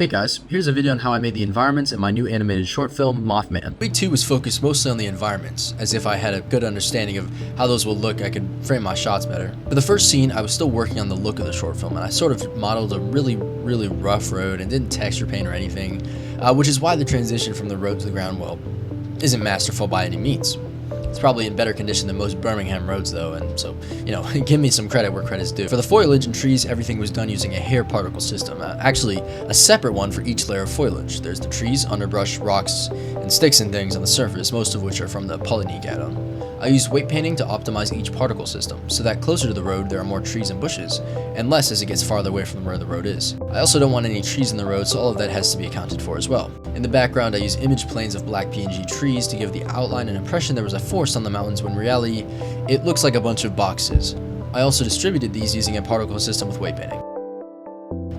Hey guys, here's a video on how I made the environments in my new animated short film, Mothman. Week 2 was focused mostly on the environments, as if I had a good understanding of how those will look, I could frame my shots better. For the first scene, I was still working on the look of the short film, and I sort of modeled a really rough road and didn't texture paint or anything, which is why the transition from the road to the ground, well, isn't masterful by any means. It's probably in better condition than most Birmingham roads though, and so, give me some credit where credit's due. For the foliage and trees, everything was done using a hair particle system, actually a separate one for each layer of foliage. There's the trees, underbrush, rocks, and sticks and things on the surface, most of which are from the Polynegaton. I used weight painting to optimize each particle system, so that closer to the road there are more trees and bushes, and less as it gets farther away from where the road is. I also don't want any trees in the road, so all of that has to be accounted for as well. In the background, I use image planes of black PNG trees to give the outline an impression there was a forest on the mountains, when in reality, it looks like a bunch of boxes. I also distributed these using a particle system with weight painting.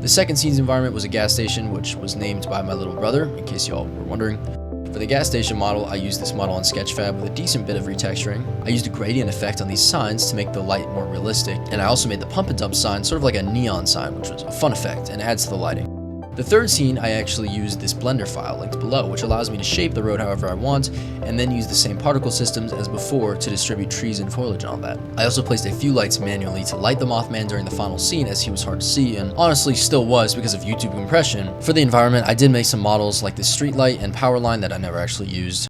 The second scene's environment was a gas station, which was named by my little brother, in case y'all were wondering. For the gas station model, I used this model on Sketchfab with a decent bit of retexturing. I used a gradient effect on these signs to make the light more realistic, and I also made the pump and dump sign sort of like a neon sign, which was a fun effect and adds to the lighting. The third scene, I actually used this Blender file linked below, which allows me to shape the road however I want, and then use the same particle systems as before to distribute trees and foliage and all that. I also placed a few lights manually to light the Mothman during the final scene, as he was hard to see, and honestly still was because of YouTube compression. For the environment, I did make some models like the street light and power line that I never actually used.